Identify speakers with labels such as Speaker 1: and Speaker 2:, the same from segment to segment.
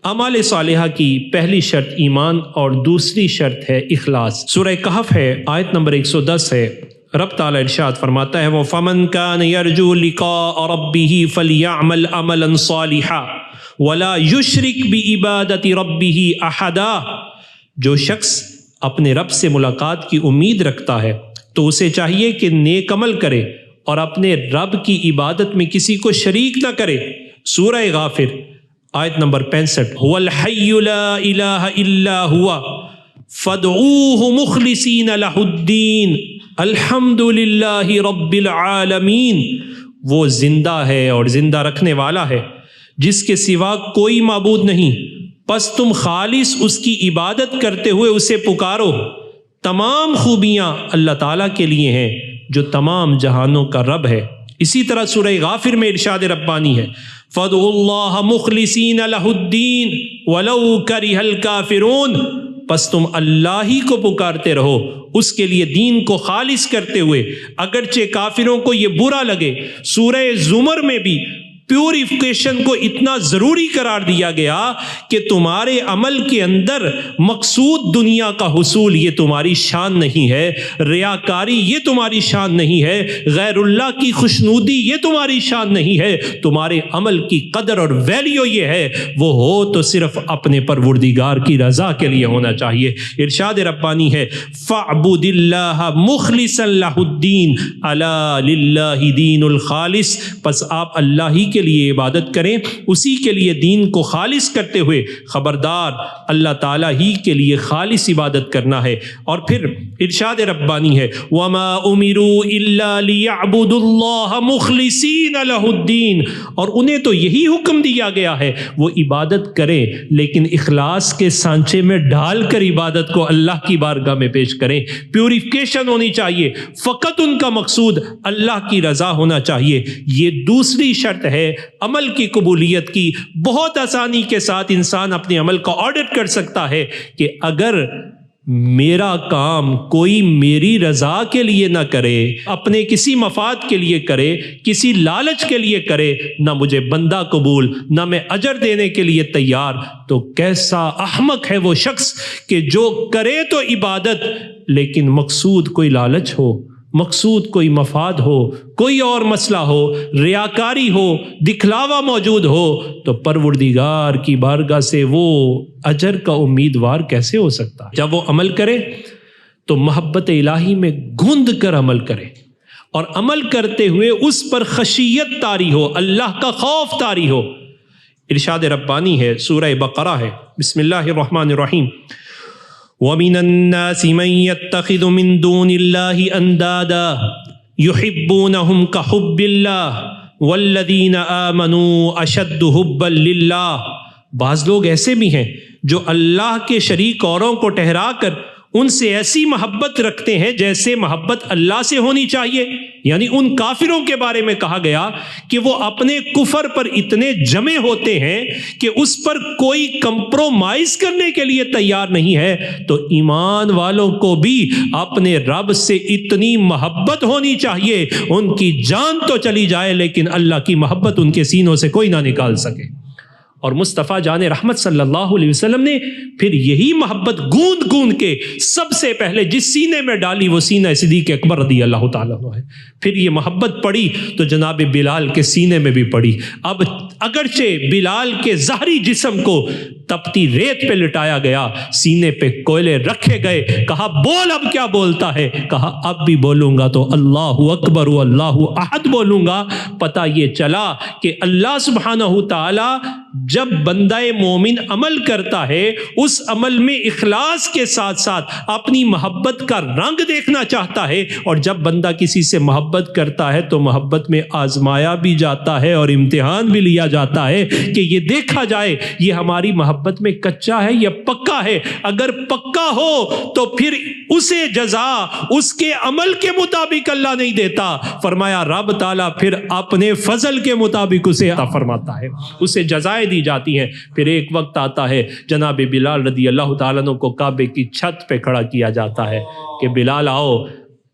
Speaker 1: اعمال صالحہ کی پہلی شرط ایمان اور دوسری شرط ہے اخلاص۔ سورہ کہف ہے، آیت نمبر 110 ہے۔ رب تعالیٰ ارشاد فرماتا ہے وَفَمَنْ كَانَ يَرْجُو لِقَاءَ رَبِّهِ فَلْيَعْمَلْ عَمَلًا صَالِحًا وَلَا يُشْرِكْ بِعِبَادَةِ رَبِّهِ أَحَدًا۔ جو شخص اپنے رب سے ملاقات کی امید رکھتا ہے تو اسے چاہیے کہ نیک عمل کرے اور اپنے رب کی عبادت میں کسی کو شریک نہ کرے۔ سورہ غافر آیت نمبر 65 هو الحی لا الہ الا ہوا فادعوہ مخلصین لہ الدین الحمد للہ رب العالمین۔ وہ زندہ ہے اور زندہ رکھنے والا ہے جس کے سوا کوئی معبود نہیں، پس تم خالص اس کی عبادت کرتے ہوئے اسے پکارو۔ تمام خوبیاں اللہ تعالیٰ کے لیے ہیں جو تمام جہانوں کا رب ہے۔ اسی طرح سورہ غافر میں ارشاد ربانی ہے فَادْعُوا اللَّهَ مُخْلِصِينَ لَهُ الدِّينَ وَلَوْ كَرِهَ الْكَافِرُونَ۔ پس تم اللہ ہی کو پکارتے رہو، اس کے لیے دین کو خالص کرتے ہوئے اگرچہ کافروں کو یہ برا لگے۔ سورہ زمر میں بھی پیوریفیکیشن کو اتنا ضروری قرار دیا گیا کہ تمہارے عمل کے اندر مقصود دنیا کا حصول یہ تمہاری شان نہیں ہے، ریاکاری یہ تمہاری شان نہیں ہے، غیر اللہ کی خوشنودی یہ تمہاری شان نہیں ہے۔ تمہارے عمل کی قدر اور ویلیو یہ ہے، وہ ہو تو صرف اپنے پروردگار کی رضا کے لیے ہونا چاہیے۔ ارشاد ربانی ہے فَاعْبُدِ اللَّهَ مُخْلِصًا لَهُ الدِّينَ أَلَا لِلَّهِ دِينُ الْخَالِص۔ پس آپ اللہ ہی کے لیے عبادت کریں، اسی کے لیے دین کو خالص کرتے ہوئے خبردار اللہ تعالیٰ ہی کے لیے خالص عبادت کرنا ہے۔ اور پھر ارشاد ربانی ہے وَمَا أُمِرُوا إِلَّا لِيَعْبُدُوا اللَّهَ مُخْلِصِينَ لَهُ الدِّينَ۔ اور انہیں تو یہی حکم دیا گیا ہے وہ عبادت کریں لیکن اخلاص کے سانچے میں ڈال کر عبادت کو اللہ کی بارگاہ میں پیش کریں۔ پیوریفیکیشن ہونی چاہیے، فقط ان کا مقصود اللہ کی رضا ہونا چاہیے۔ یہ دوسری شرط ہے عمل کی قبولیت کی۔ بہت آسانی کے ساتھ انسان اپنے عمل کا آڈٹ کر سکتا ہے کہ اگر میرا کام کوئی میری رضا کے لیے نہ کرے، اپنے کسی مفاد کے لیے کرے، کسی لالچ کے لیے کرے، نہ مجھے بندہ قبول، نہ میں اجر دینے کے لیے تیار، تو کیسا احمق ہے وہ شخص کہ جو کرے تو عبادت لیکن مقصود کوئی لالچ ہو، مقصود کوئی مفاد ہو، کوئی اور مسئلہ ہو، ریاکاری ہو، دکھلاوا موجود ہو، تو پروردگار کی بارگاہ سے وہ اجر کا امیدوار کیسے ہو سکتا ہے؟ جب وہ عمل کرے تو محبت الہی میں گھند کر عمل کرے، اور عمل کرتے ہوئے اس پر خشیت طاری ہو، اللہ کا خوف طاری ہو۔ ارشاد ربانی ہے، سورہ بقرہ ہے، بسم اللہ الرحمن الرحیم وَمِنَ النَّاسِ مَن يَتَّخِذُ مِن دُونِ اللَّهِ أَندَادًا يُحِبُّونَهُمْ كَحُبِّ اللَّهِ وَالَّذِينَ آمَنُوا أَشَدُّ حُبًّا لِلَّهِ۔ بعض لوگ ایسے بھی ہیں جو اللہ کے شریک اوروں کو ٹھہرا کر ان سے ایسی محبت رکھتے ہیں جیسے محبت اللہ سے ہونی چاہیے۔ یعنی ان کافروں کے بارے میں کہا گیا کہ وہ اپنے کفر پر اتنے جمے ہوتے ہیں کہ اس پر کوئی کمپرومائز کرنے کے لیے تیار نہیں ہے۔ تو ایمان والوں کو بھی اپنے رب سے اتنی محبت ہونی چاہیے، ان کی جان تو چلی جائے لیکن اللہ کی محبت ان کے سینوں سے کوئی نہ نکال سکے۔ اور مصطفیٰ جان رحمت صلی اللہ علیہ وسلم نے پھر یہی محبت گوند گوند کے سب سے پہلے جس سینے میں ڈالی وہ سینہ صدیق اکبر رضی اللہ تعالیٰ عنہ ہے۔ پھر یہ محبت پڑی تو جناب بلال کے سینے میں بھی پڑی۔ اب اگرچہ بلال کے ظاہری جسم کو تپتی ریت پہ لٹایا گیا، سینے پہ کوئلے رکھے گئے، کہا بول اب کیا بولتا ہے؟ کہا اب بھی بولوں گا تو اللہ اکبر و اللہ احد بولوں گا۔ پتہ یہ چلا کہ اللہ سبحانہ تعالی جب بندہ مومن عمل کرتا ہے اس عمل میں اخلاص کے ساتھ ساتھ اپنی محبت کا رنگ دیکھنا چاہتا ہے، اور جب بندہ کسی سے محبت کرتا ہے تو محبت میں آزمایا بھی جاتا ہے اور امتحان بھی لیا جاتا ہے کہ یہ دیکھا جائے یہ ہماری محبت میں کچا ہے یا پکا ہے۔ اگر پکا ہو تو پھر اسے جزا اس کے عمل کے مطابق اللہ نہیں دیتا، فرمایا رب تعالیٰ پھر اپنے فضل کے مطابق اسے عطا فرماتا ہے، اسے جزائیں دی جاتی ہیں۔ پھر ایک وقت آتا ہے جناب بلال رضی اللہ تعالیٰ عنہ کو کعبے کی چھت پہ کھڑا کیا جاتا ہے کہ بلال آؤ،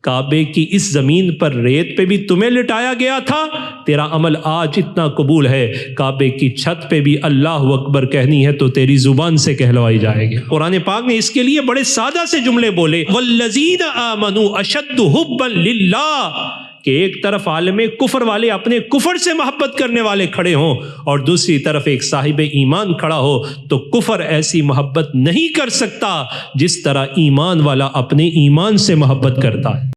Speaker 1: کعبے کی اس زمین پر ریت پہ بھی تمہیں لٹایا گیا تھا، تیرا عمل آج اتنا قبول ہے، کعبے کی چھت پہ بھی اللہ اکبر کہنی ہے تو تیری زبان سے کہلوائی جائے گی۔ قرآن پاک نے اس کے لیے بڑے سادہ سے جملے بولے، والذین آمنوا اشد حبا للہ، کہ ایک طرف عالم کفر والے اپنے کفر سے محبت کرنے والے کھڑے ہوں اور دوسری طرف ایک صاحب ایمان کھڑا ہو، تو کفر ایسی محبت نہیں کر سکتا جس طرح ایمان والا اپنے ایمان سے محبت کرتا ہے۔